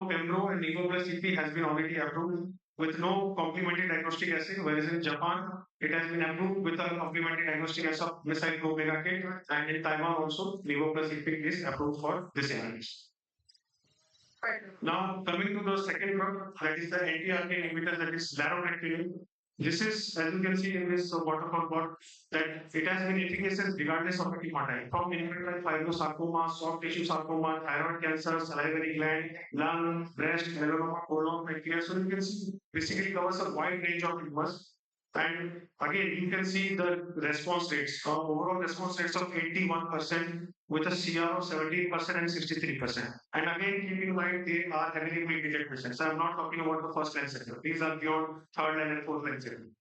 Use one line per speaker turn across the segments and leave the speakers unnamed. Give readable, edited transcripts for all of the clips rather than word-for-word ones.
Pembro and Nivo plus CP has been already approved with no complementary diagnostic assay, whereas in Japan it has been approved with a complementary diagnostic assay of methyl bromegacate, and in Taiwan also Nivo plus CP is approved for this illness. Now, coming to the second drug, that is the anti-RK inhibitor, that is larotrectinib. This is, as you can see in this waterfall plot, that it has been efficacious regardless of the tumor type, from infantile fibrosarcoma, soft tissue sarcoma, thyroid cancer, salivary gland, lung, breast, melanoma, colon, pancreas. So you can see basically covers a wide range of tumors. And again, you can see the response rates, overall response rates of 81% with a CR of 17% and 63%. And again, keep in mind, they are heavily pretreated patients. I'm not talking about the first line setting. These are beyond third line and fourth line setting.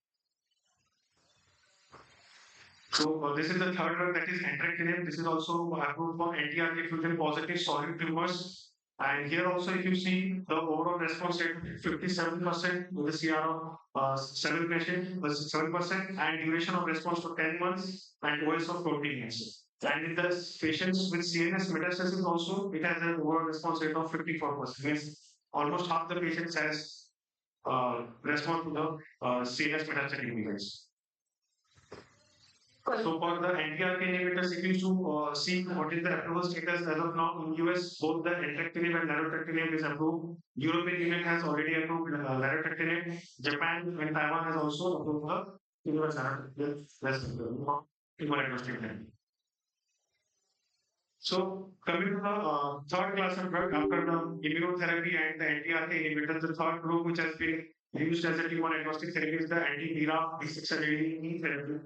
So this is the third drug, that is entrectinib. This is also approved for anti-RK fusion positive solid tumors. And here also, if you see the overall response rate, 57% with a CR of 7%, and duration of response for 10 months and OS of 14 months. And in the patients with CNS metastasis also, it has an overall response rate of 54%. Means almost half the patients has response to the CNS metastatic events. So for the anti-RK inhibitors, if you see what is the approval status as of now in US, both the entrectinib and larotrectinib is approved. European Union has already approved larotrectinib. Japan and Taiwan has also approved the immunodiagnostic therapy. So coming to the third class of drug after the immunotherapy and the anti-RK inhibitor, the third group which has been used as a tumor agnostic therapy is the anti-BRAF B600 therapy.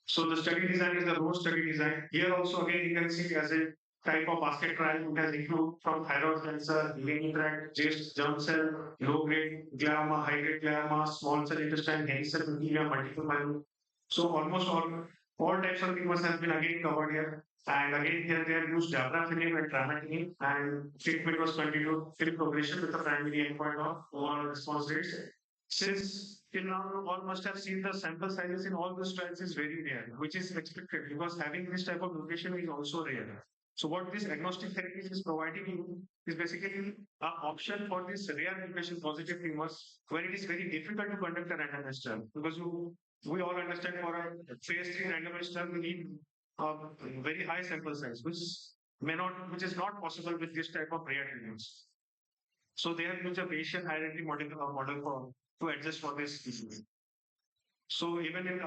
So the study design is the ROSE study design. Here also again you can see as a type of basket trial which has included from thyroid cancer, urinary tract, GIST, germ cell, low grade glioma, high grade glioma, small cell intestine, hairy cell leukemia, multiple myeloma. So almost all types of tumors have been again covered here. And again here they have used dabrafenib and trametinib, and treatment was continued till progression with the primary endpoint of overall response rates. Since till now all must have seen the sample sizes in all these trials is very rare, which is expected because having this type of mutation is also rare. So what this agnostic therapy is providing you is basically an option for this rare mutation positive tumors where it is very difficult to conduct a randomized trial because we all understand for a phase 3 randomized trial we need a very high sample size, which is not possible with this type of rare tumors. So they have used a Bayesian hierarchy model to adjust for this issue. So even in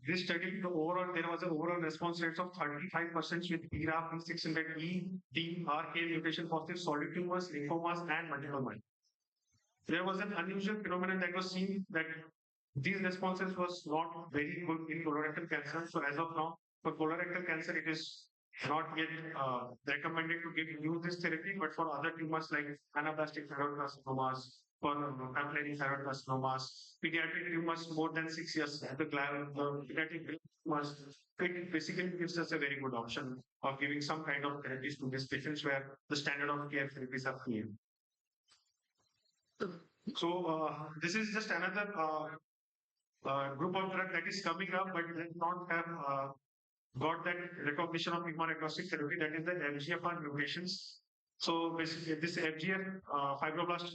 this study, there was an overall response rate of 35% with BRAF V600E, DRK mutation positive solid tumors, lymphomas, and multiple myeloma. There was an unusual phenomenon that was seen that these responses was not very good in colorectal cancer. So as of now, for colorectal cancer, it is not yet recommended to use this therapy, but for other tumors like anaplastic thyroid carcinomas, for papillary thyroid carcinomas, pediatric tumors more than 6 years, the pediatric tumors, it basically gives us a very good option of giving some kind of therapies to these patients where the standard of care therapies are failed. So this is just another group of drug that is coming up, but does not have got that recognition of immunognostic therapy, that is the FGFR mutations. So basically, this FGF fibroblast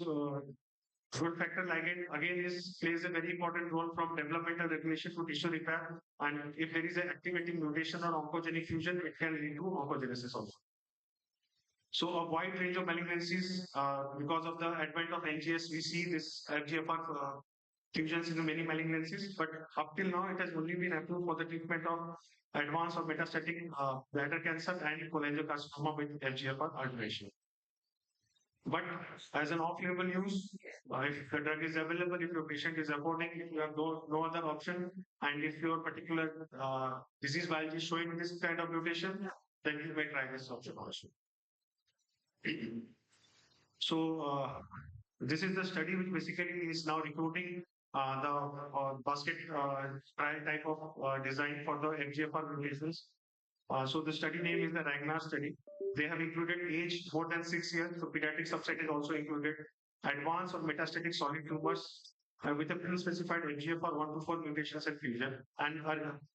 growth factor ligand again plays a very important role from developmental regulation to tissue repair. And if there is an activating mutation or oncogenic fusion, it can lead to oncogenesis also. So a wide range of malignancies, because of the advent of NGS, we see this FGFR fusions in many malignancies, but up till now it has only been approved for the treatment of advanced or metastatic bladder cancer and cholangiocarcinoma with FGFR alteration. But as an off-label use, if the drug is available, if your patient is affording it, you have no other option, and if your particular disease biology is showing this kind of mutation, then you may try this option also. So this is the study which basically is now recruiting the basket trial type of design for the FGFR mutations. So the study name is the Ragnar study. They have included age more than 6 years. So pediatric subset is also included. Advanced or metastatic solid tumors with a pre-specified FGFR 1 to 4 mutations and fusion, and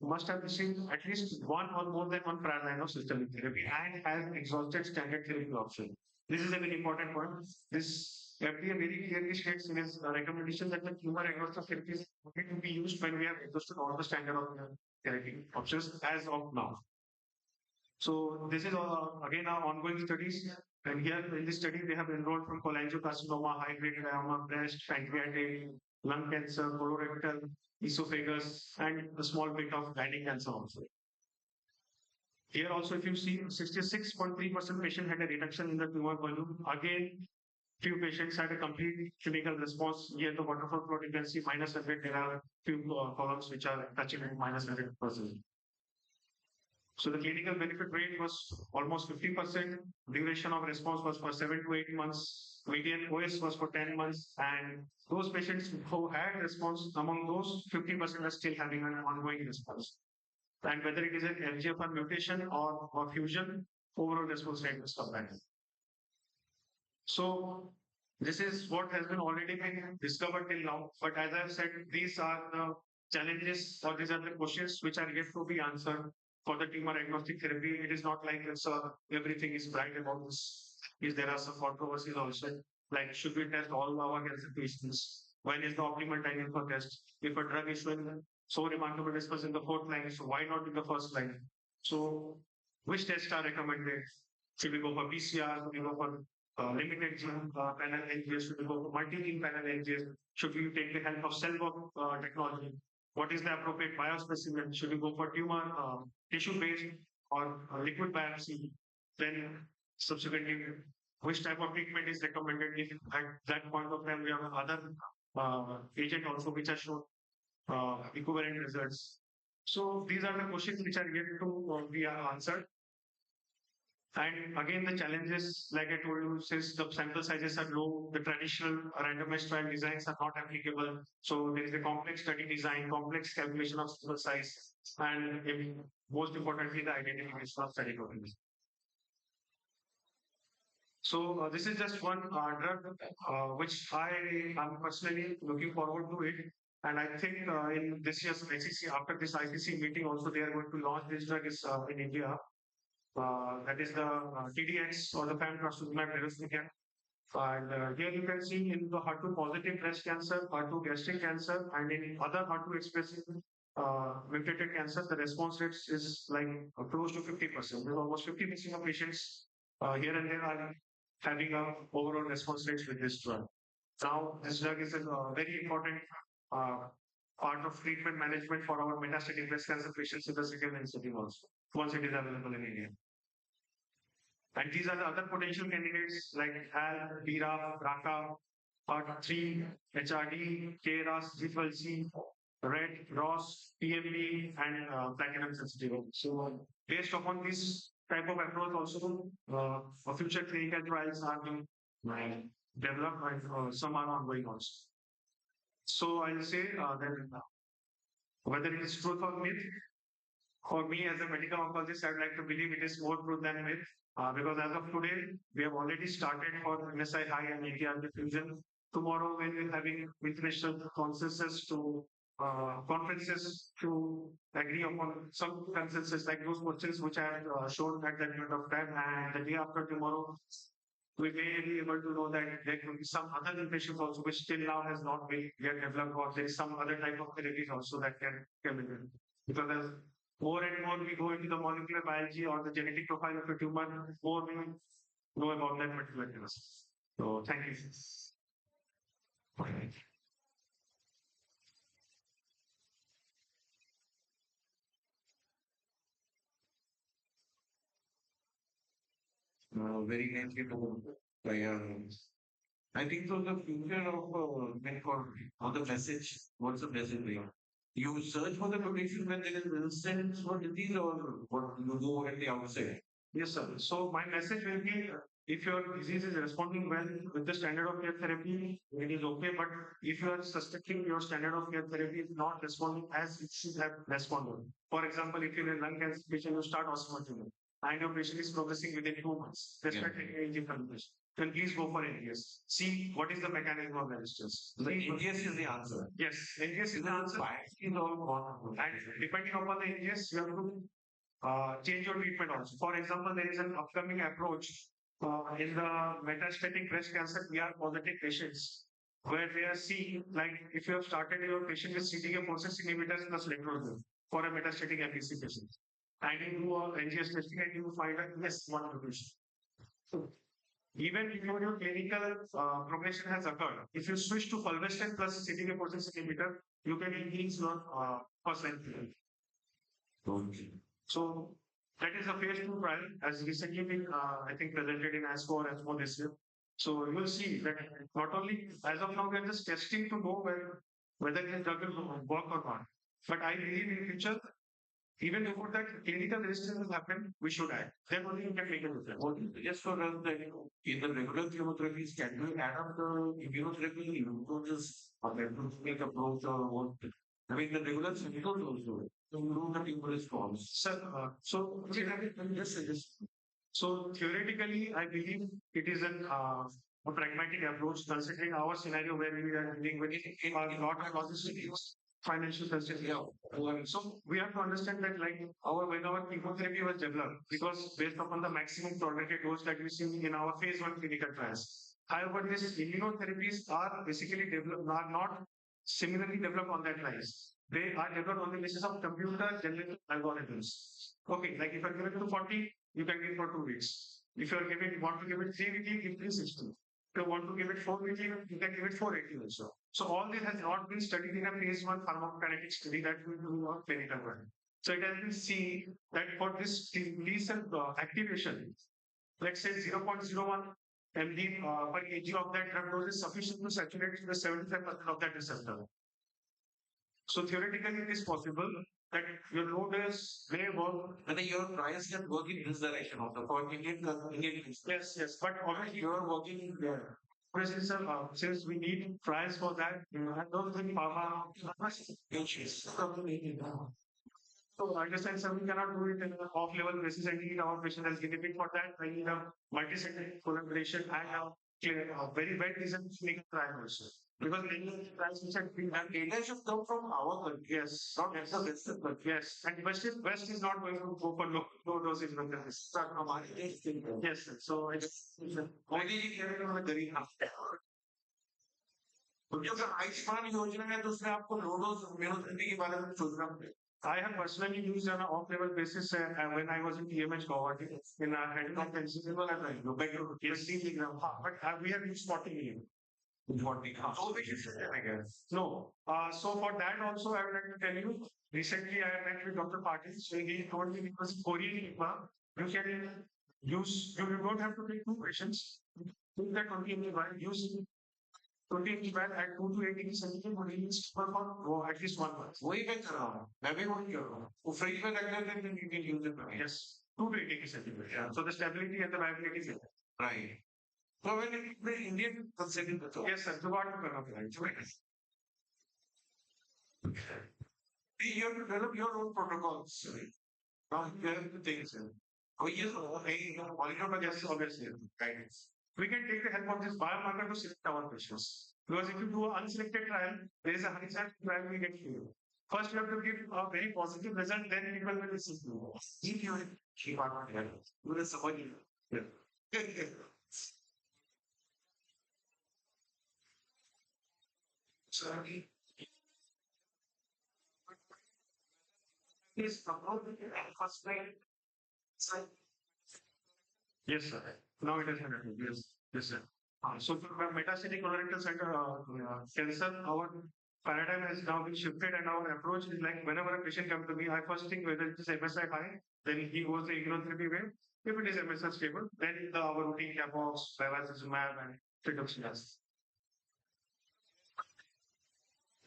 must have received at least one or more than one prior line of systemic therapy and has exhausted standard therapy option. This is a very important point. This FDA very clearly states in its recommendation that the tumor agnostic therapy is only to be used when we have exhausted all the standard of therapy options as of now. So this is again our ongoing studies. And here in this study, they have enrolled from cholangiocarcinoma, high-grade glioma, breast, pancreatic, lung cancer, colorectal, esophagus, and a small bit of gynec cancer also. Here also, if you see, 66.3% patient had a reduction in the tumor volume. Again, few patients had a complete clinical response. Here, the waterfall plot, you can see -100. There are few columns which are touching at -100%. So the clinical benefit rate was almost 50%. Duration of response was for 7 to 8 months. Median OS was for 10 months. And those patients who had response, among those, 50% are still having an ongoing response. And whether it is an FGFR mutation or fusion, overall response rate is comparable. So this is what has been already been discovered till now. But as I've said, these are the challenges or these are the questions which are yet to be answered for the tumor agnostic therapy. It is not like everything is bright about this. Is there are some controversies also? Like should we test all our cancer patients? When is the optimal timing for test? If a drug is showing so remarkable response in the fourth line, so why not in the first line? So which tests are recommended? Should we go for PCR? Should we go for limited gene panel NGS? Should we go for multi-gene panel NGS? Should we take the help of cell work technology? What is the appropriate biospecimen? Should we go for tumor tissue-based or liquid biopsy? Then subsequently, which type of treatment is recommended? If at that point of time we have other agent also which are shown equivalent results. So these are the questions which are yet to be answered. And again, the challenges, like I told you, since the sample sizes are low, the traditional randomized trial designs are not applicable. So there is a complex study design, complex calculation of sample size, and most importantly, the identification of study totals. So this is just one drug which I am personally looking forward to it. And I think in this year's ICC, after this ICC meeting, also they are going to launch this drug is in India. That is the TDX or the pembrolizumab deruxtecan. And here you can see in the HER2 positive breast cancer, HER2 gastric cancer, and in other HER2 expressive mutated cancer, the response rate is like close to 50%. There's almost 50% of patients here and there are having a overall response rate with this drug. Now, this drug is a very important uh, part of treatment management for our metastatic breast cancer patients in the second line setting also, once it is available in India. And these are the other potential candidates like HAL, BRAF, BRCA, HER3, HRD, KRAS, G12C, RED, ROS, PMB, and platinum sensitive. So, based upon this type of approach, also future clinical trials are being developed and some are ongoing also. So, I'll say that whether it is truth or myth, for me, as a medical oncologist, I'd like to believe it is more true than myth because as of today, we have already started for MSI high and ATR diffusion. Tomorrow, when we're having international consensus to conferences to agree upon some consensus like those questions which I have shown at that point of time, and the day after tomorrow, we may be able to know that there could be some other mutations also which till now has not been yet developed, or there is some other type of therapies also that can come in. Because as more and more we go into the molecular biology or the genetic profile of a tumor, more we know about that particular disease. So thank you. Very nicely told by I think so. The future of when for the message, what's the message being? You search for the quotation when there is instance for disease or what you go at the outside. Yes, sir. So my message will be if your disease is responding well with the standard of care therapy, it is okay. But if you are suspecting your standard of care therapy is not responding as it should have responded, for example, if you're a lung cancer patient, you start osmotic and your patient is progressing within 2 months, despite taking AG confirmation, then please go for NGS. See what is the mechanism of resistance. The NGS is the answer. Yes, NGS is the answer. Is all gone. And depending upon the NGS, you have to change your treatment also. For example, there is an upcoming approach In the metastatic breast cancer PR positive patients, where they are seeing, like, if you have started your patient with CDK4/6 inhibitors plus letrozole for a metastatic MBC patient, and you do a NGS testing and you find out, yes, one mutation. So even before your clinical progression has occurred, if you switch to fulvestrant plus CDK4/6 inhibitor, you can increase your percent. So that is a phase two trial as recently been, I think, presented in ASCO or ESMO this year. So you will see that not only as of now we are just testing to know whether this drug will work or not. But I believe in future, even before that clinical resistance will happen, we should act. Then only you can make a difference.
What is just for us that in the regular chemotherapies, can we add up the immunotherapy? You don't just make approach or what? I mean, the regular chemicals also to improve the tumor response.
Sir, so theoretically, I believe it is a pragmatic approach considering our scenario where we are dealing with not a logistics, financial constraints.
Yeah.
So we have to understand that like our chemotherapy was developed because based upon the maximum tolerated dose that we see in our phase one clinical trials. However, these immunotherapies are basically developed are not similarly developed on that lines. They are developed on the basis of computer generated algorithms. Okay, like if I give it to 40, you can give for 2 weeks. If you are giving want to give it 3 weekly, give 360. If you want to give it 4 weekly, you can give it 480 also. So all this has not been studied in a phase one pharmacokinetic study that we do on clinical work. So it has been seen that for this T cell activation, let's say 0.01 mg per kg of that drug dose is sufficient to saturate the 75% of that receptor. So theoretically, it is possible that your low dose may work.
And your trials can work in this direction also for Indian
Yes, yes. But obviously,
you are working there.
obviously, sir, since we need trials for that, I don't think pharma. So I understand, sir, we cannot do it in an off-level basis. I need our patient as guinea pig for that. I need a multi-sector collaboration and a very well-designed clinical trial also. Because many of the trials which have been
And data should come from our country,
yes,
not as the Western country.
yes, and West is not going to go for low dosage drugs.
Sir, हमारे देश के लिए
Yes, sir. So it's
Modi ji कह रहे हैं हमें गरीब तो जो आयुष्मान योजना है तो उसमें आपको लो डोज immunotherapy के बारे में सोचना पड़ेगा.
I have personally used on an off-level basis when I was in TMH cohort in a head of
Simple as that. Better
20 milligram. But we have used 40 milligram.
40. So we should say, I guess.
No. So for that also, I would like to tell you, recently I met with Dr. Patil. So he told me because Korean you can use, you don't have to take two patients. Take that 20 milligram, use 20 milligram at 2 to 8 degrees centigrade for release for at least 1 month.
वही मैं कर रहा हूँ मैं भी वही कर रहा हूँ वो फ्रिज में रख देते हैं you can use it
Yes, 2 to 8 degrees centigrade. Yeah. So the stability and the viability is there.
right. So when the Indian considering the
Yes, sir. जुगाड़ तो करना पड़ेगा.
you have to develop your own protocols. Now you have the things. Oh yes, hey, monitor by
Yes, obviously.
guidance.
We can take the help of this biomarker to select our patients. Because if you do an unselected trial, there is a high chance trial will get failed. First, you have to give a very positive result, then people will listen to you.
If you keep on you will support you.
Yeah.
Sorry.
Is about the first grade. Yes, sir. Now it is 100. Yes, yes, sir. So for metastatic colorectal cancer, our paradigm has now been shifted, and our approach is like whenever a patient comes to me, I first think whether it is MSI high, then he goes the immunotherapy way. If it is MSI stable, then our routine capox, bevacizumab, and rituximab.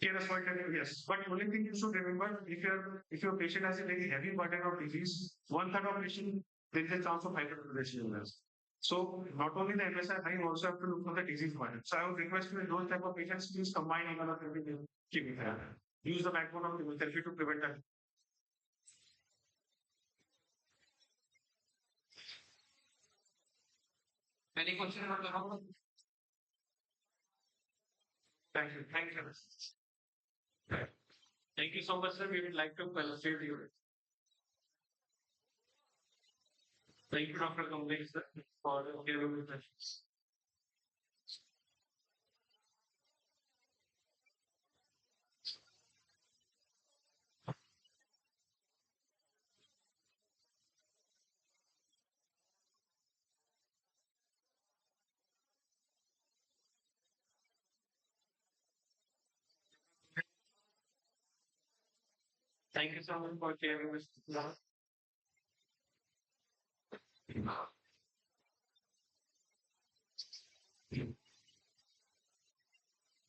Yes. But only thing you should remember, if your patient has a very heavy burden of disease, 1/3 of patient there is a chance of hypertension. So not only the MSI high, you also have to look for the disease burden. So I would request you in those type of patients, please combine immunotherapy with chemotherapy. Use the backbone of chemotherapy to prevent that.
Any question about the
Thank you. Thank you. Thank you so much, sir. We would like to felicitate you. Thank you, Dr. Kamlesh, sir, for giving me the Thank you so much for sharing this.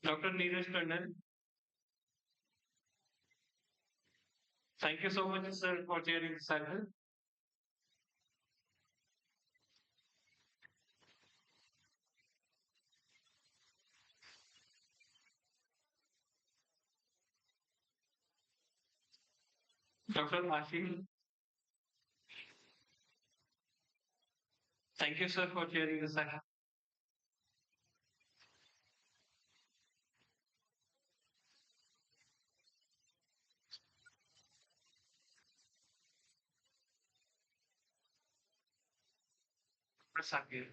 Dr. Neeraj Tandon, thank you so much, sir, for sharing this cycle. Dr. Ashim, thank you, sir, for sharing this cycle. Sakir.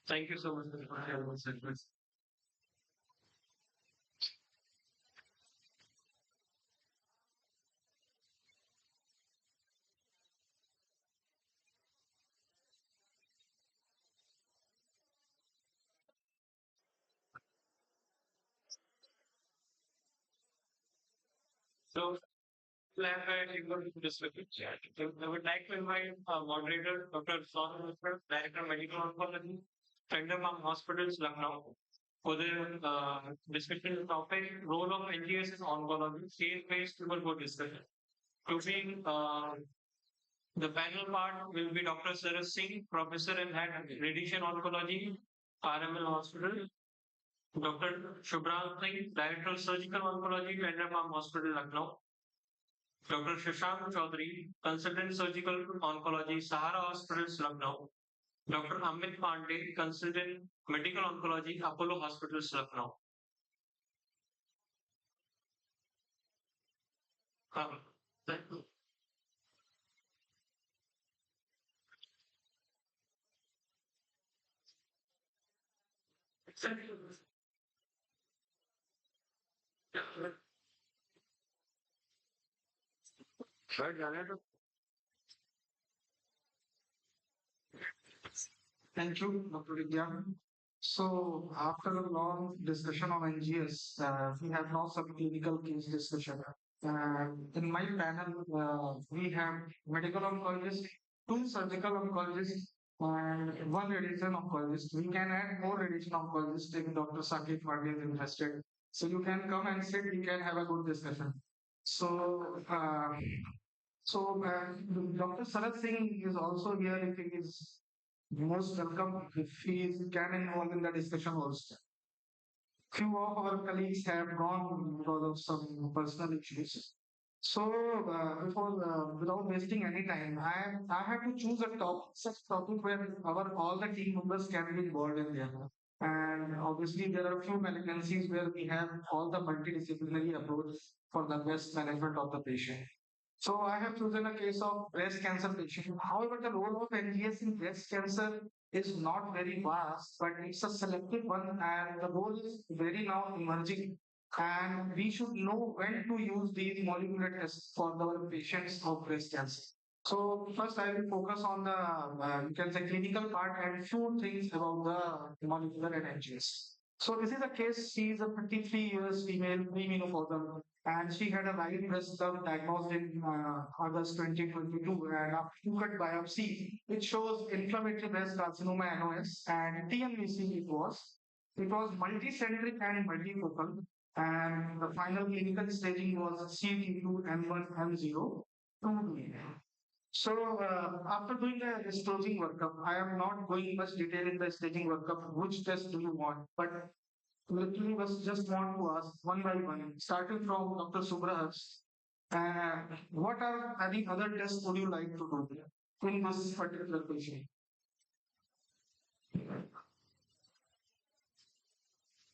Thank you so much sir, for sharing this cycle. So, plan you go to this with chat. So, I would like to invite moderator, Dr. Saurabh Mishra, Director of Medical Oncology, Fenderman Hospitals, Lucknow, for the discussion topic, role of NGS in oncology, state-based tuberculosis discussion. To be the panel part will be Dr. Saraj Singh, Professor in Head Radiation Oncology, RML Hospital. Dr. Shubhram Singh, Director of Surgical Oncology, Fenderman Hospital, Lucknow. Dr. Shashank Chaudhary, Consultant Surgical Oncology, Sahara Hospitals, Lucknow. Dr. Amit Pandey, Consultant Medical Oncology, Apollo Hospitals, Lucknow. Um, thank you. Thank you. Right, Janet?
Thank you, Dr. Vidya. So, after a long discussion on NGS, we have now some clinical case discussion. In my panel, we have medical oncologist, two surgical oncologists, and one radiation oncologist. We can add more radiation oncologists if Dr. Sakit Pandey is interested. So, you can come and sit, we can have a good discussion. So, Dr. Sarat Singh is also here if he is most welcome if he can involve in the discussion also. Few of our colleagues have gone because of some personal issues. So, without wasting any time, I have to choose a top such topic where our all the team members can be involved in there. And obviously, there are a few malignancies where we have all the multidisciplinary approach for the best management of the patient. So I have chosen a case of breast cancer patient. However, the role of NGS in breast cancer is not very vast, but it's a selective one, and the role is very now emerging. And we should know when to use these molecular tests for our patients of breast cancer. So first, I will focus on the you can say clinical part and few things about the molecular and NGS. So this is a case. She is a 53 years female premenopausal and she had a right breast lump diagnosed in August 2022 and after two-cut biopsy, it shows inflammatory breast carcinoma NOS and TNVC it was. It was multicentric and multifocal and the final clinical staging was CT2 M1 M0 2. So after doing the staging workup, I am not going much detail in the staging workup, which test do you want, but literally was just want to ask one by one, starting from Dr. Subrahas, what are any other tests would you like to do in this particular patient?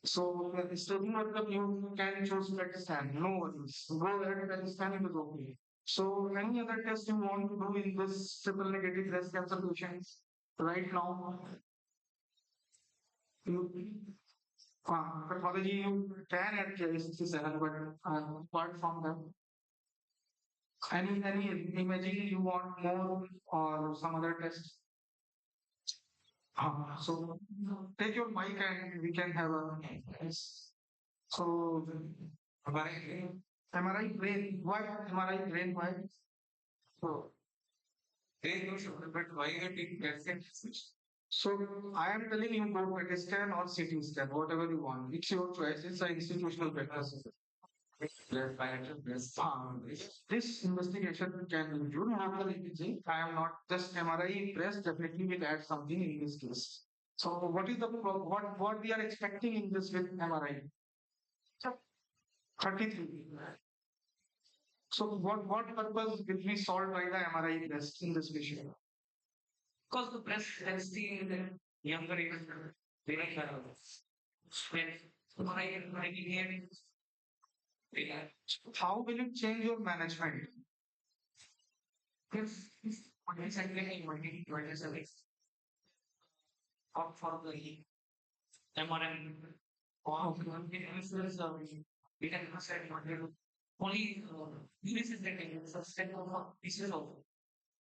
So the staging workup, you can choose PET scan, no worries. Go ahead, PET scan, it is okay. So, any other test you want to do in this triple negative breast cancer patients right now? You, pathology you can add KS67, but apart from that, any imaging you want more or some other test? So take your mic and we can have a yes. So MRI brain, why MRI brain? Why? So
They know something, but why you take testing?
so I am telling you go PET scan or CT scan, whatever you want. It's your choice. It's an institutional practice.
Their financial best.
This investigation can include local imaging. I am not just MRI press definitely will add something in this case. So what is the what we are expecting in this with MRI? 33. So what purpose will be solved by the MRI test in this patient?
Because the breast density in the younger age is very high. When my behavior
How will it change your management?
if what is actually multi opt for the MRM or we can decide what to do. Only this is the subset of pieces of.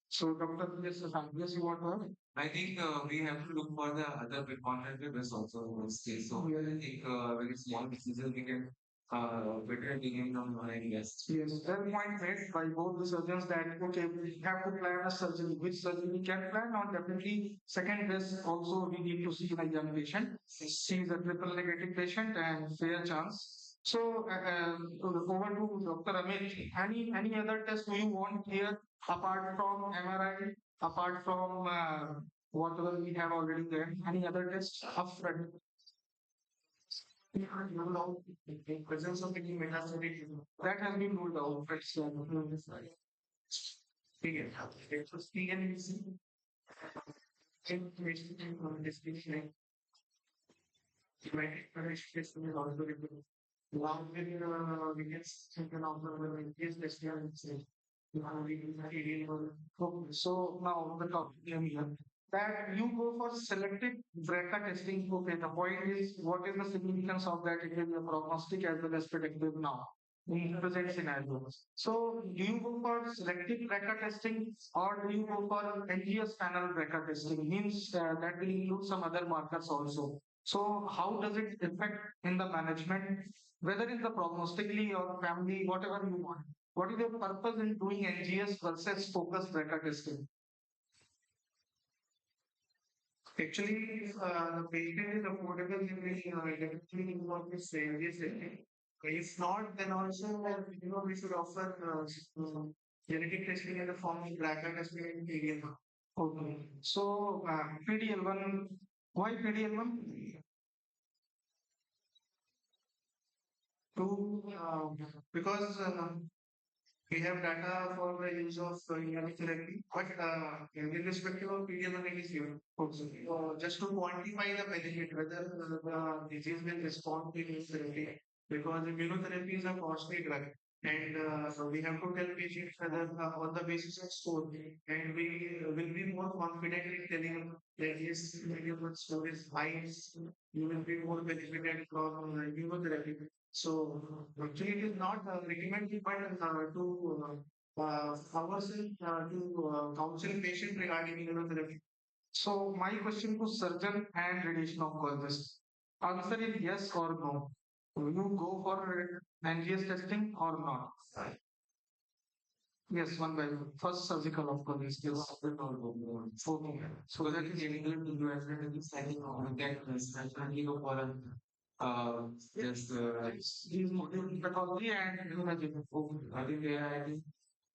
So Dr. Yes, yes, you want to add?
I think we have to look for the other big contributors also in this case. So I think very small diseases we can better begin on my guess.
Yes, fair point made by both the surgeons that okay, we have to plan a surgery. Which surgery we can plan on? Definitely, second best also we need to see in a young patient. She is a triple negative patient and fair chance. So over to Dr. Amit. Any other test do you want here apart from MRI, apart from whatever we have already there? Any other tests upfront?
You know, the presence of any metastatic
That has been ruled out. That's
period. It was PNC information on distinction. Humanity participation is also required. Along with we can think of the case experience.
Okay, so now the topic here that you go for selective BRCA testing. Okay, the point is what is the significance of that? It will be a prognostic as well as predictive now in present scenarios. So do you go for selective BRCA testing or do you go for NGS panel BRCA testing? Means that will include some other markers also. So how does it affect in the management, whether it's the prognostically or family, whatever you want? What is your purpose in doing NGS versus focused BRCA testing?
Actually, if the patient is affordable, then we definitely want to say this. If not, then also we should offer genetic testing in the form of BRCA testing and PDL.
Okay. So PDL1, why PDL1?
To because we have data for the use of immunotherapy, but irrespective of PDL1 it is given. Also, just to quantify the benefit, whether the disease will respond to immunotherapy, because immunotherapy is a costly drug. And so we have to tell patients whether on the basis of score, and we will be more confident in telling them that yes, your score is high, you will be more benefited from immunotherapy. So actually, it is not recommended, but ourselves to counsel patient regarding immunotherapy.
So my question to surgeon and radiation oncologist. Answer is yes or no. Will you go for NGS testing or not? Yes, one by one. First surgical oncologist. Yes. Okay.
So that is illegal to do as well as signing on that especially for just
These module pathology and imaging. Okay.
I think I think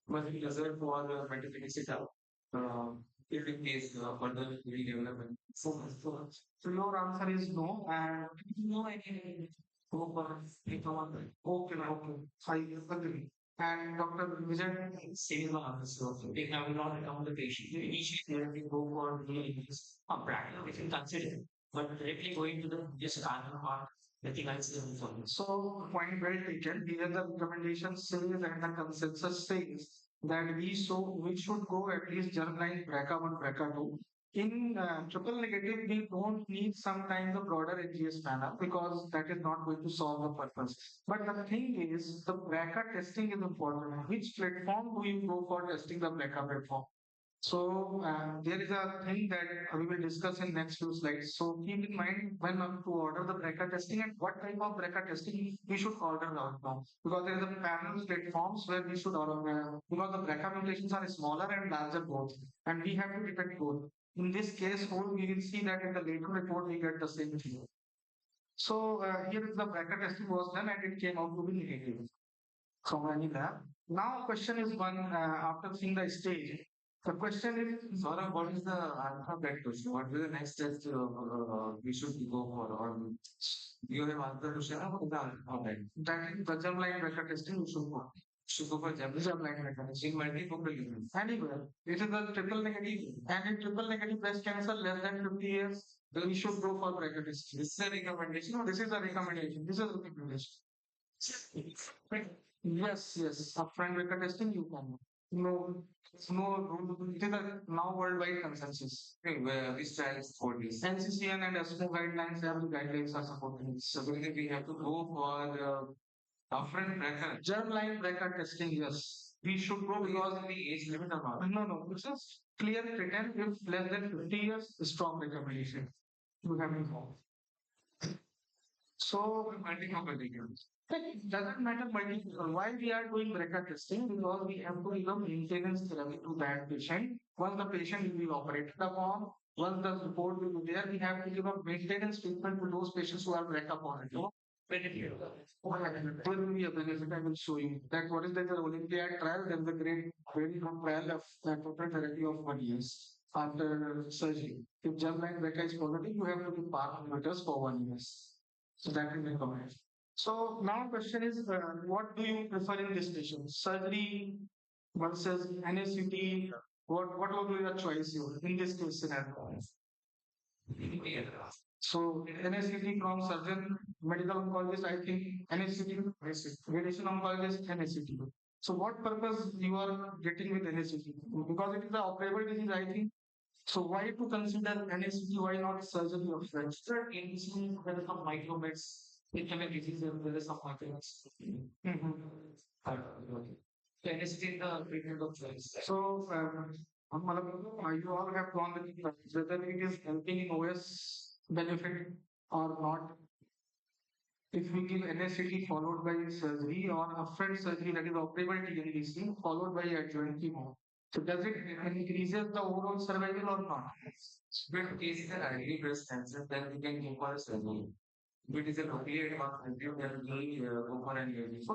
must be reserved for medical setup. If in case further redevelopment.
So your answer is no, and
No, I can go for
okay, okay, I agree. And Dr. Vijay,
similar answer. They have not recommend the patient. Initially, they will go for the practice, we can consider. But directly going to the just other part, I think I see them.
so point well taken. Here the recommendation says and the consensus says that we should go at least germline BRCA1, BRCA2. In triple negative, we don't need sometimes a broader NGS panel because that is not going to solve the purpose. But the thing is, the BRCA testing is important. Which platform do you go for testing the BRCA platform? So there is a thing that we will discuss in next few slides. So keep in mind when to order the BRCA testing and what type of BRCA testing we should order right now. Because there is a panel platforms where we should order because the BRCA mutations are smaller and larger both, and we have to detect both. In this case, whole we will see that in the later report we get the same thing. So here is the BRCA testing was done and it came out to be negative from any lab. Now, question is one after seeing the stage. The question is,
Saurabh, what is the answer that question? What is the next test we should go for? Or you have answered question? What is the answer?
that is the germline vector testing you should go.
Should go for
Germline vector testing.
in multifocal units.
Anywhere. It is a triple negative. And in triple negative breast cancer less than 50 years, then we should go for BRCA testing.
This is a recommendation.
No, this is a recommendation. This is a recommendation. Yes, yes. Upfront vector testing you can. No, no rule. It is a now worldwide consensus.
Okay, which trials for this?
NCCN and ESMO guidelines, every guidelines are supporting this.
So basically, we have to go for upfront record.
Germline BRCA testing, yes. We should go
Because
because
of the age limit or not?
no, it's just clear written if less than 50 years, strong recommendation. You have informed. So
Multifocal units.
it doesn't matter why we are doing BRCA testing because we have to give a maintenance therapy to that patient. Once the patient will be operated upon, once the report will be there, we have to give a maintenance treatment to those patients who are BRCA positive. Benefit. There will be a benefit. I will show you that what is the Olympiad trial. There is a great, very good trial of total therapy of 1 year after surgery. If germline BRCA is positive, you have to give PARP inhibitors for 1 year. So that is recommended. So now question is, what do you prefer in this patient? Surgery versus NACT? What will be your choice here in this case scenario? So NACT from surgeon, medical oncologist, I think NACT, radiation oncologist, NACT. So what purpose you are getting with NACT? Because it is a operable disease, I think. So why to consider NACT? Why not surgery of French?
Sir, in some there are some microbes, inflammatory disease, and there is some microbes. So NST is the treatment of choice.
So, you all have gone with whether it is helping in OS benefit or not. If we give NSCT followed by surgery or upfront surgery that is operable TNBC followed by adjuvant chemo. So does it increases the overall survival or not?
But cases are early breast cancer, then we can go for a surgery. If it is a locally advanced country, then we go for an radiation.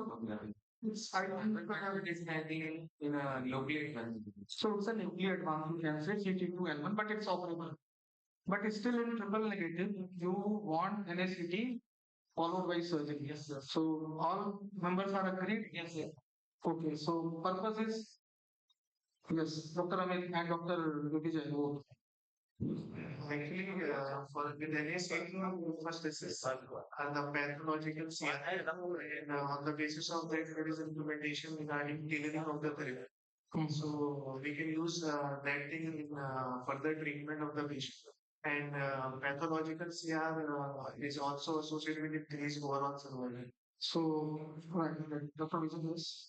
I think
But it is handling in a locally advanced.
so. It's a nuclear advanced cancer, CT2L1, but it's operable. But it's still in triple negative. You want NSCT followed by surgery.
Yes, sir.
So all members are agreed?
Yes, sir.
Okay, so purpose is yes, Dr. Amit and Dr. Vijay both.
Actually, for with NACT, first this is and the pathological CRI, and on the basis of that, there is implementation regarding tailoring of the therapy. So we can use that thing in further treatment of the patient. And pathological CR is also associated with increased overall survival.
So, right, Dr. Vijay, yes.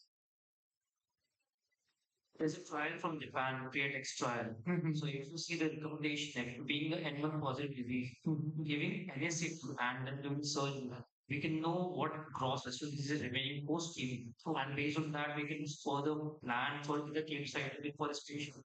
There's a trial from Japan, PATX trial.
Mhm.
So if you see the recommendation, if being an N1 positive disease,
Mhm.
giving NSA and then doing surgery, we can know what gross residual disease is remaining post chemo. And based on that, we can further plan for the claim site for this patient.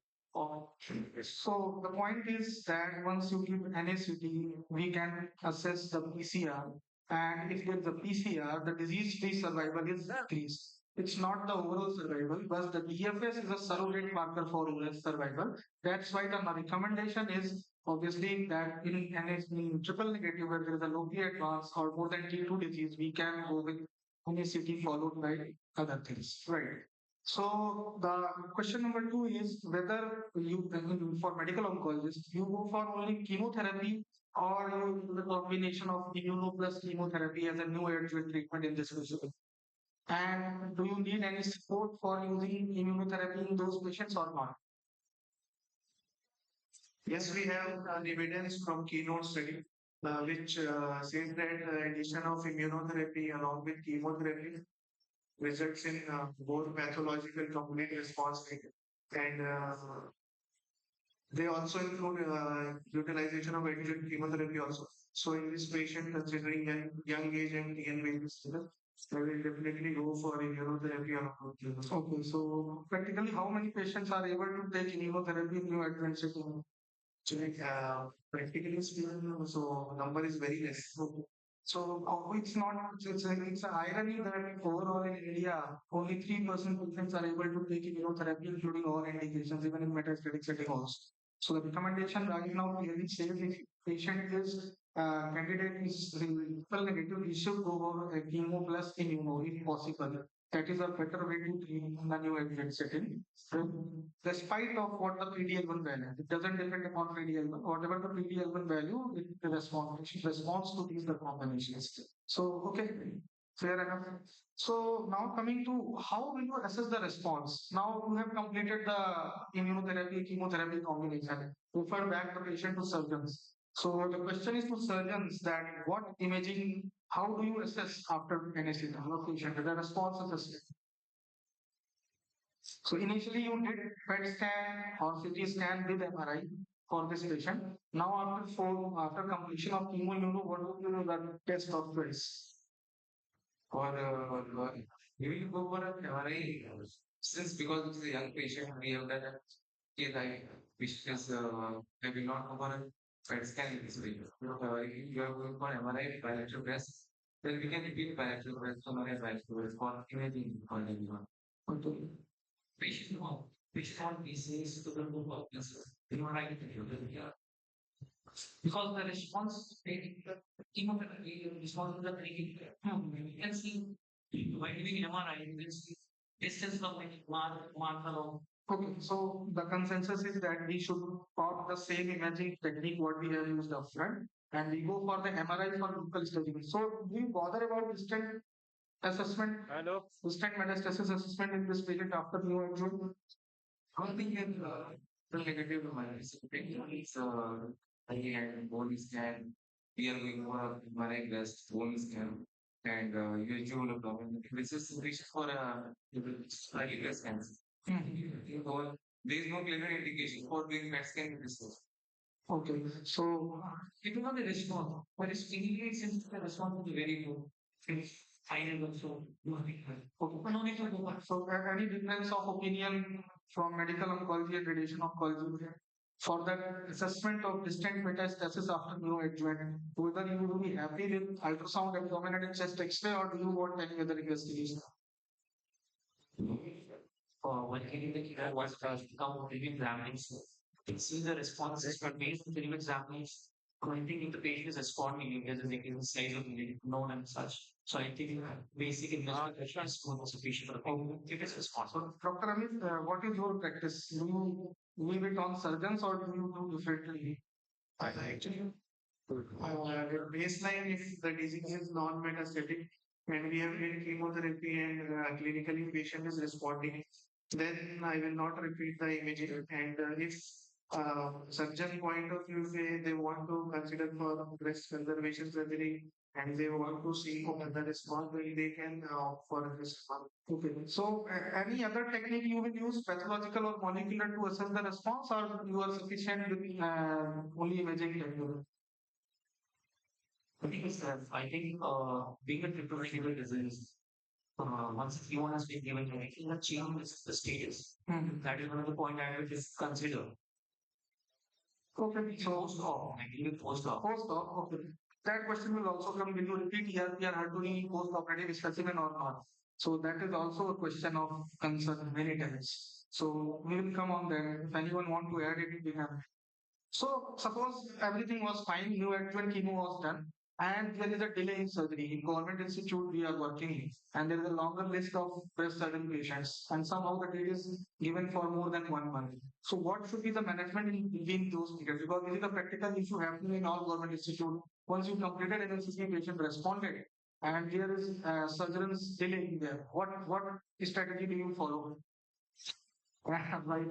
So the point is that once you give NACT, we can assess the PCR, and if there is a PCR, the disease-free survival is increased. It's not the overall survival, but the DFS is a surrogate marker for overall survival. That's why the recommendation is obviously that in NACT in triple negative, where there is a locally advanced or more than T2 disease, we can go with NACT followed by other things. Right. So the question number two is whether you, I mean, for medical oncologist, you go for only chemotherapy or you do the combination of immuno plus chemotherapy as a new adjuvant treatment in this patient. And do you need any support for using immunotherapy in those patients or not?
Yes, we have evidence from keynote study, which says that addition of immunotherapy along with chemotherapy results in more pathological complete response rate. And they also include utilization of adjuvant chemotherapy also. So in this patient, considering young age and TN status, I will definitely go for immunotherapy along with chemotherapy.
Okay, so practically how many patients are able to take immunotherapy in your advanced setting?
Actually, practically speaking, so number is very less.
So it's not, it's an irony that overall in India, only 3% patients are able to take immunotherapy, including all indications, even in metastatic setting also. So the recommendation right now clearly says if patient is candidate is triple negative, he should go for a chemo plus immuno if possible. That is a better way to treat in the neoadjuvant setting. So, despite of what the PDL1 value, it doesn't depend upon PDL1. Whatever the PDL1 value, it responds to these combinations. So, okay, fair enough. So now coming to how will you assess the response? Now you have completed the immunotherapy, chemotherapy combination. Refer back the patient to surgeons. So the question is to surgeons that what imaging, how do you assess after anesthesia of patient, the response assessment? So initially you did PET scan or CT scan with MRI for this patient. Now after completion of chemo, you know what would you know the test of choice?
For we will go for a MRI since because it's a young patient, we have done a KI, which is I will not go for a PET scan in this way. If you are going for MRI bilateral breast, then we can repeat bilateral breast MRI bilateral breast for imaging for anyone.
Okay.
Patient one, patient one disease to the move of this. You know, right? Because the response, chemotherapy response to the treatment, you can see by doing MRI, you can see distance from the marker of.
Okay, so the consensus is that we should follow the same imaging technique what we have used upfront, and we go for the MRI for local staging. So do you bother about distant assessment, distant metastasis assessment in this patient after neoadjuvant?
One thing is the negative minus. It's again bone scan. We are going for a MRI breast bone scan and usual problem. This is sufficient for a scans. There is no clear indication for doing PET scan in this case.
Okay, so
It will not be response, but it's immediate since the response will be very low. It's final also.
okay.
No need to go back.
So any difference of opinion from medical oncology and radiation oncology for that assessment of distant metastasis after neoadjuvant, whether you would be happy with ultrasound abdominal and chest X-ray or do you want any other investigation?
When getting the killer was come review examination, see the responses but based on the review examination. I think if the patient is responding, if there's a negative size of the known and such. So I think basic investigation is more sufficient for the patient if it's responsible.
So Dr. Amit, what is your practice? Do you leave it on surgeons or do you do differently?
Actually, baseline if the disease is non-metastatic and we have given chemotherapy and clinically patient is responding, then I will not repeat the imaging. And if surgeon point of view they want to consider for breast conservation surgery and they want to see the response, then they can opt for this one.
Okay. So any other technique you will use, pathological or molecular, to assess the response, or you are sufficient with only imaging technique?
I think being a triple negative disease, once the chemo has been given, anything that changes the status. That is one of the point I would just consider.
Okay. So
Post-op, I think post-op.
post-op, okay. That question will also come. Will you repeat ERP or HER2 post-operative specimen or not? So that is also a question of concern many times. So we will come on that. If anyone want to add it, we have. So suppose everything was fine, new adjuvant chemo was done, and there is a delay in surgery. In government institute we are working, and there is a longer list of breast surgery patients, and somehow the date is given for more than 1 month. So what should be the management in between those periods? Because this is a practical issue happening in all government institute. Once you completed NLCC, patient responded, and there is surgeon's delay there. What strategy do you follow? Right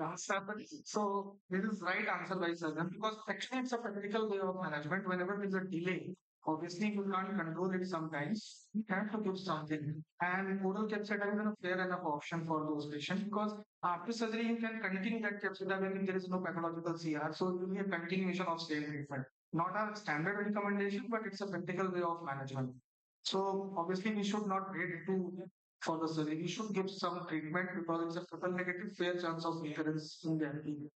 answer. So this is right answer by surgeon because actually it's a practical way of management. Whenever there is a delay, obviously you can't control it sometimes. You have to give something. And oral capsular is a fair enough option for those patients because after surgery you can continue that capsular when there is no pathological CR. So it will be a continuation of same treatment. Not a standard recommendation, but it's a practical way of management. So obviously we should not wait to for the surgery. We should give some treatment because it's a triple negative, fair chance of recurrence in the NT.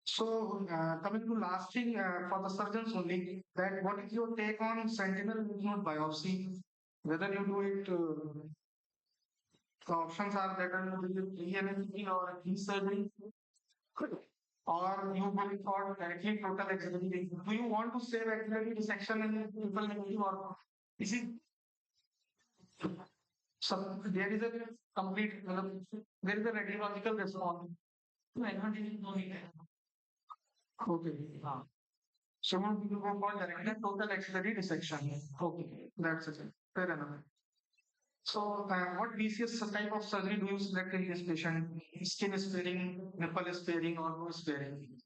So, coming to last thing for the surgeons only, that what is your take on sentinel lymph node biopsy? Whether you do it, the options are that you do ENFP or a key surgery, or you going for directly total axillary. Do you want to save axillary dissection in triple negative, or is it some there is a complete there is a radiological response. No, I don't even know it. Okay. So we will go for directly total axillary dissection. Okay, that's it. Fair enough. So, what BCS type of surgery do you select in this patient? Skin sparing, nipple sparing, or no sparing?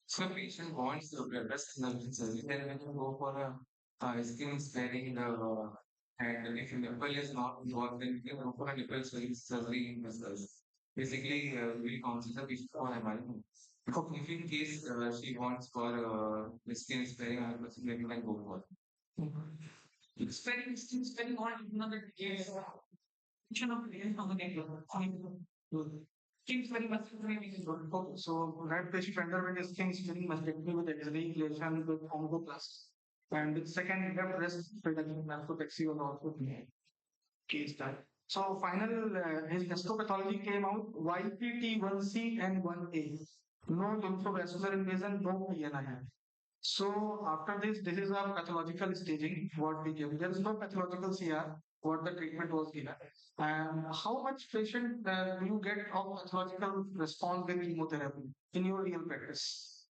So patient wants the breast consumption surgery, then when you go for a skin sparing and if your nipple is not involved, then you can go for a nipple sparing surgery in this case. Basically, we consider patient for MRI. If in case she wants for the skin sparing, then you can go for it.
Sparing, still sparing on another case. Mention of the on the network. Seems very much very good.
Okay, so that patient underwent a skin sparing mastectomy with exhalation with oncoplast. And with second left breast reduction mastopexy was also case that. So final his histopathology came out YPT1C and 1A. No lymphovascular invasion, no PNI. So after this is a pathological staging, what we give. There is no pathological CR, what the treatment was given. And how much patient do you get of pathological response with chemotherapy in your real practice?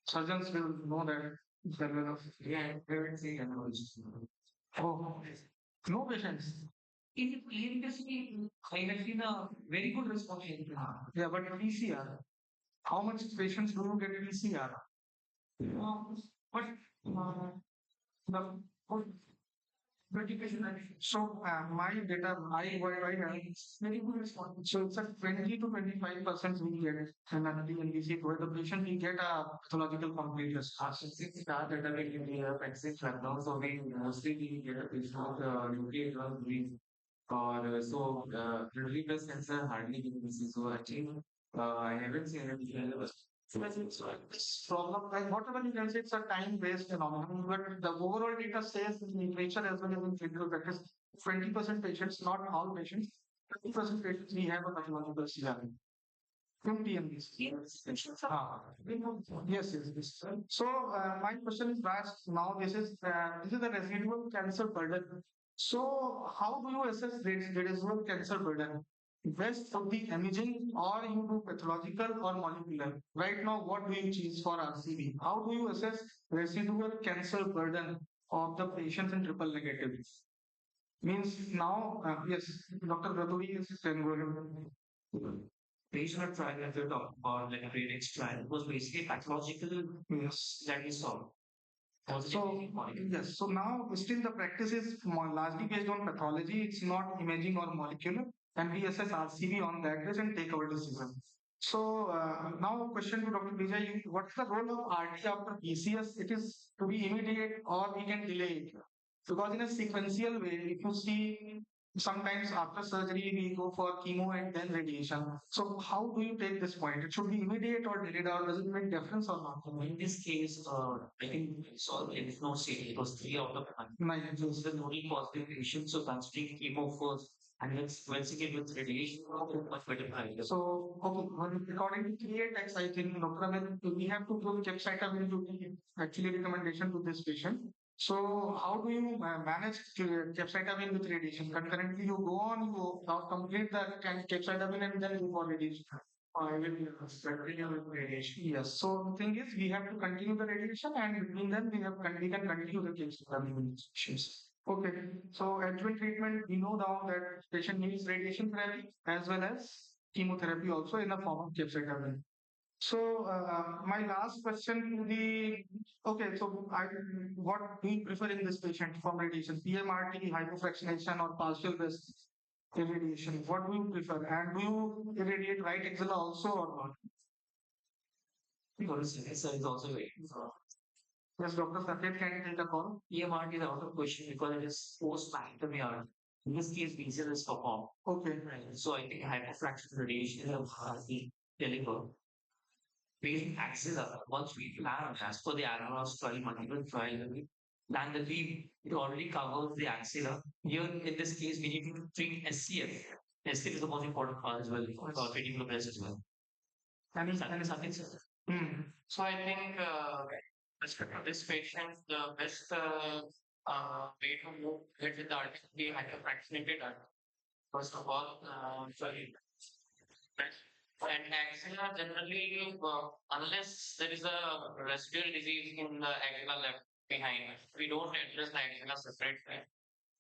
Surgeons will know that there of
Yeah, pregnancy and all.
oh no patients.
In previously, I have seen a very good response.
Yeah, but PCR. How much patients do you get PCR?
But the for 20 patient
So my data, I have
very good response.
so it's a 20 to 25% we get and NBC where the patient will get a pathological complete response.
Since start at a very vaccine right now, so we mostly we get a patient nuclear drug green or usually breast cancer hardly given. So actually, I haven't seen any.
So this problem, like whatever you can say, it's a time-based phenomenon, but the overall data says in literature as well as in clinical practice, 20% patients, not all patients, 20% patients we have a pathological CRM. 50 MBs. Yes, yes, yes. So my question is last now. This is the residual cancer burden. So how do you assess residual cancer burden? Best of the imaging or you do pathological or molecular? Right now, what do you choose for RCB? How do you assess residual cancer burden of the patients in triple negative? Means now, yes, Dr. Raduri is can go ahead.
Patient trial that we're talking about, like a Radix trial, was basically pathological
Yes.
that we saw.
So, yes, so now still the practice is largely based on pathology. It's not imaging or molecular, and we assess RCB on that base and take our decision. So, now question to Dr. Vijay, what's the role of RT after PCS? It is to be immediate or we can delay it. Because in a sequential way, if you see sometimes after surgery, we go for chemo and then radiation. So how do you take this point? It should be immediate or delayed, or does it make difference or not?
In this case, I think we saw the lymph node state. It was 3 out of 9.
Nine.
So the nodal positive patient, so considering chemo first, and then sequencing it with radiation, much better.
So, okay, according to create I think Dr. Amit, we have to give capecitabine to be actually recommendation to this patient. So, how do you manage capecitabine with radiation? Concurrently, you go on, you complete the capecitabine and then go for radiation. I will continue with radiation. Yes. So the thing is, we have to continue the radiation, and between them, we can continue the capecitabine injections. Okay, so adjuvant treatment, we know now that patient needs radiation therapy as well as chemotherapy also in the form of capecitabine. So my last question to the okay, so what do you prefer in this patient from radiation? PMRT, hypofractionation, or partial breast irradiation? What do you prefer? And do you irradiate right axilla also or not?
Because cancer is also very
Yes, Dr. Saket can take a call.
EMRT is out of question because it is post-mastectomy. In this case, BCL is performed.
Okay.
Right. So I think hypofracture radiation of the deliver patient axilla once we plan as per the Almaraz trial, multiple trial, then the lead it already covers the axilla. Here in this case, we need to treat SCF. SCF is the most important part as well for treating the breast as well.
And
Something sir. So I think respect to this patient, the best way to move it with the ultimately hyperfractionated first of all, sorry. And axilla generally, unless there is a residual disease in the axilla left behind, we don't address the axilla separately.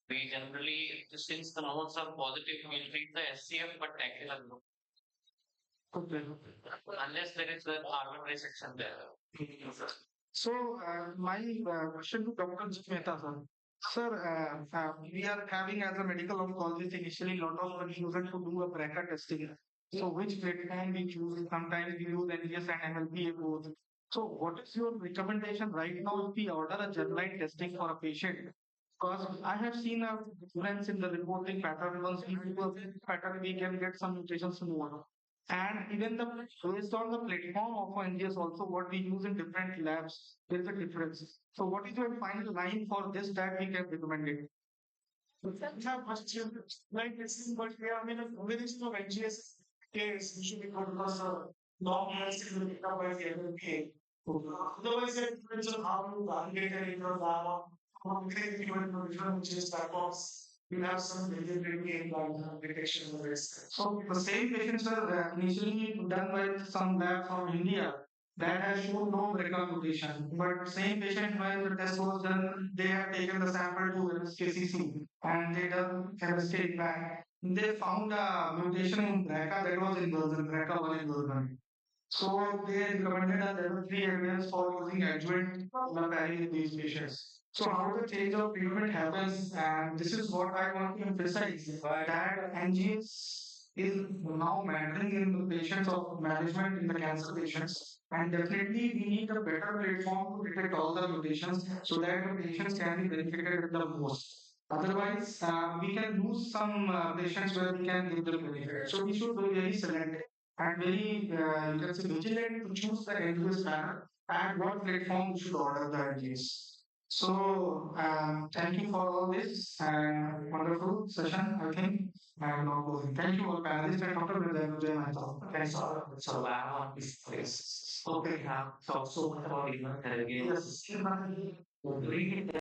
We generally, since the nodes are positive, we'll treat the SCF, but axilla no.
okay.
Unless there is an arm resection there.
So, my question to Dr. Mehta, sir. Sir, we are having as a medical oncologist initially lot of confusion to do a BRCA testing. So, which platform we choose? Sometimes we use NGS and MLPA both. So, what is your recommendation right now if we order a germline testing for a patient? Because I have seen a difference in the reporting pattern. Once we do a pattern, we can get some mutations more. And even the based on the platform of NGS also what we use in different labs, there is a difference. So what is your final line for this that we can recommend it?
We can have much like this, but yeah, I mean, a combination of NGS is usually good because long years will be picked up by the LLPA. Otherwise, it depends on how you validate it in your lab. If you went to different NGS platforms, you have some variability in detection of risk.
So the same patients are initially done by some lab from India that has shown no BRCA mutation. But same patient when the test was done, they have taken the sample to KCC and they done chemistry back. They found a mutation in BRCA that was inversion, BRCA1 inversion. So they recommended a level 3 evidence for using adjuvant laparotomy in these patients. So how the change of treatment happens, and this is what I want to emphasize that NGS is now mattering in the patients of management in the cancer patients. And definitely we need a better platform to detect all the mutations so that the patients can be benefited the most. Otherwise, we can lose some patients where we can give them benefit. So we should be very selective and very you can say vigilant to choose the NGS panel and what platform we should order the NGS. So thank you for all this and wonderful session, I think. And now closing. Thank you all panelists and Dr. Vijay Mehta. Thanks.
So I want this place. Okay, have talked so much about immunotherapy.
Yes.
Yes.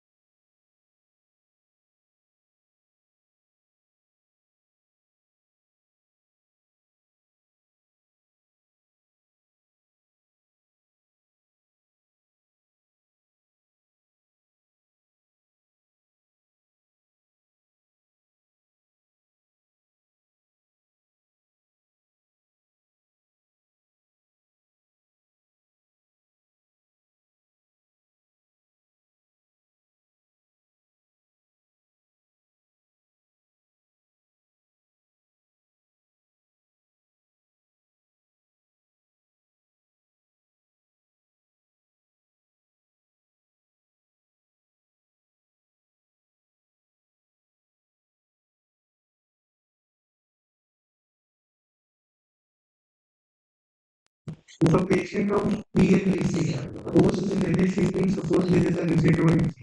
If a patient of PNVC post initiating, suppose there is an residual and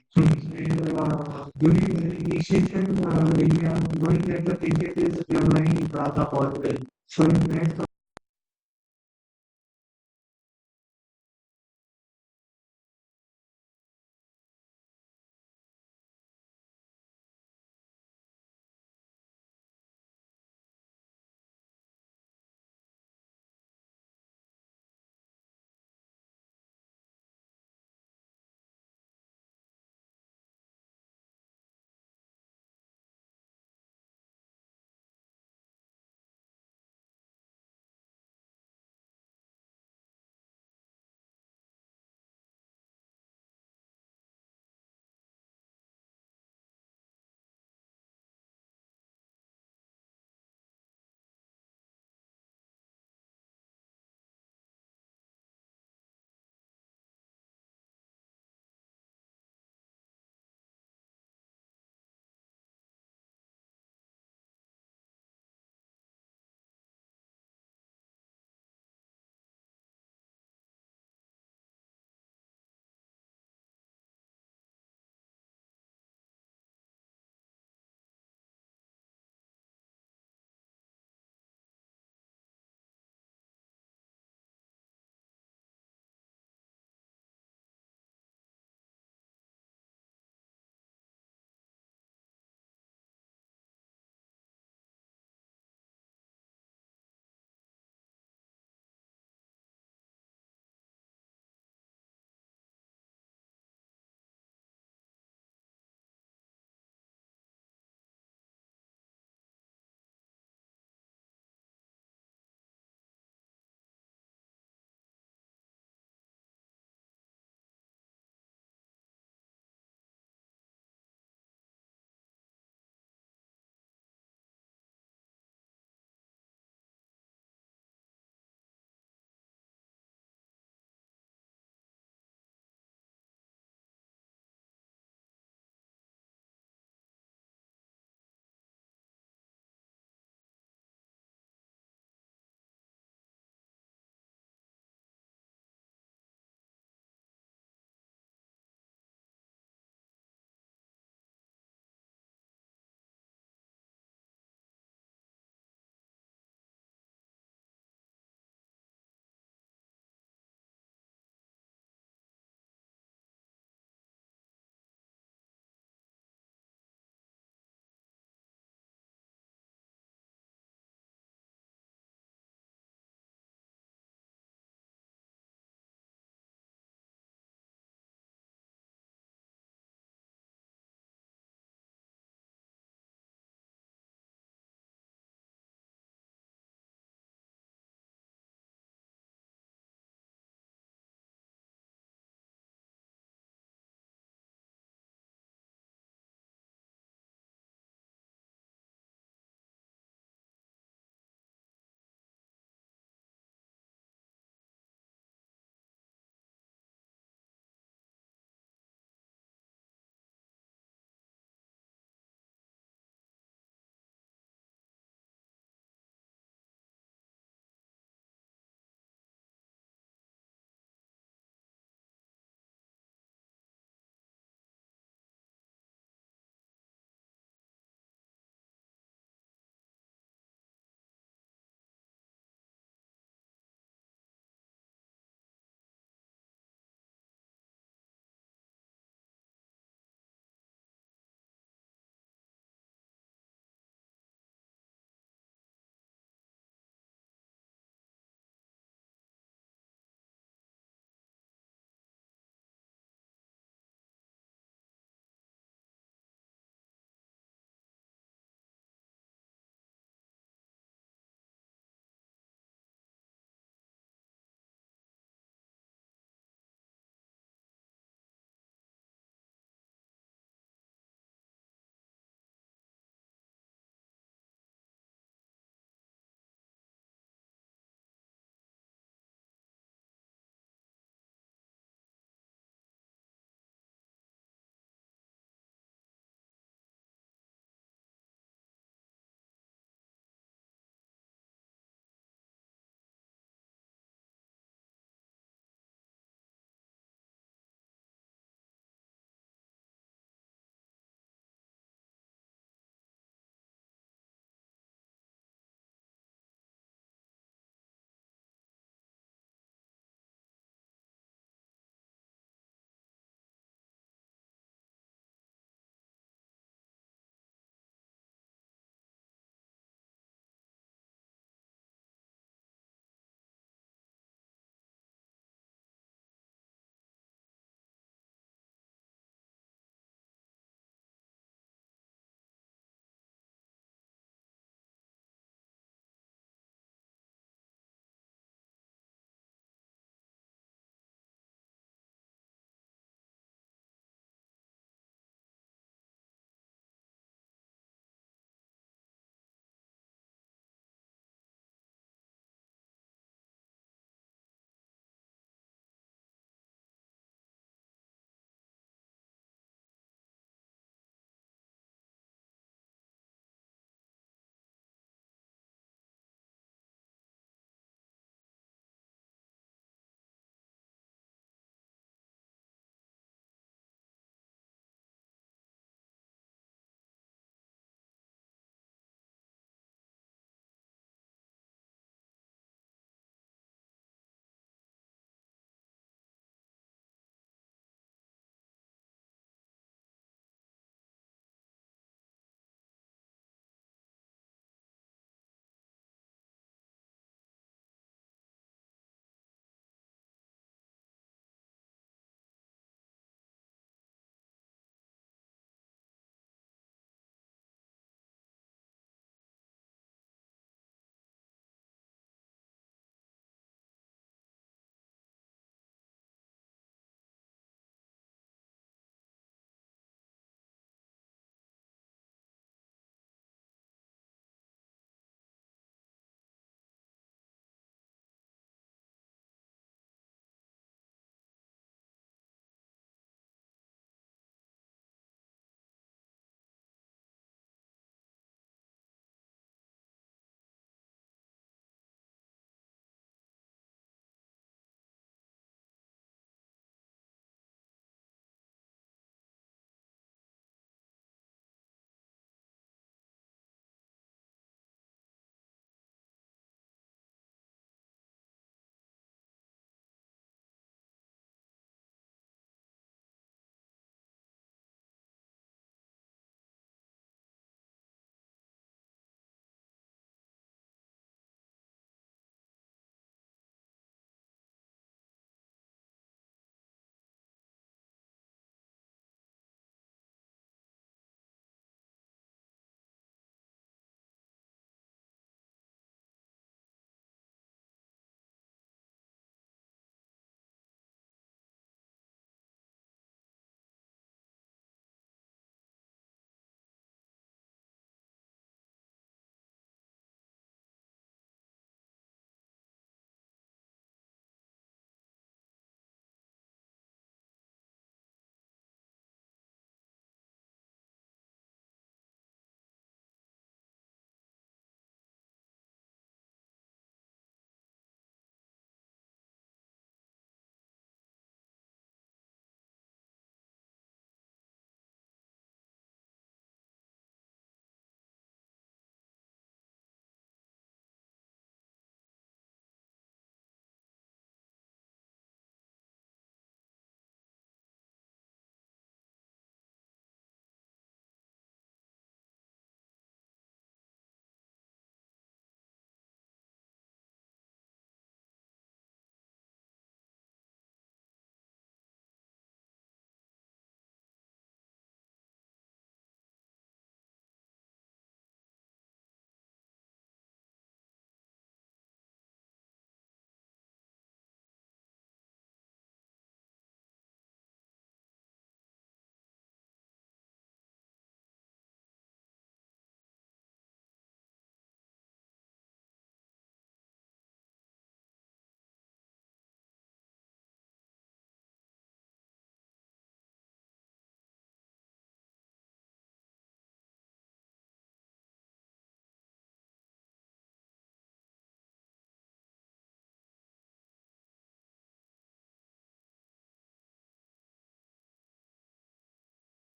during the initiation, we are knowing that the patient is germline BRCA positive. So in that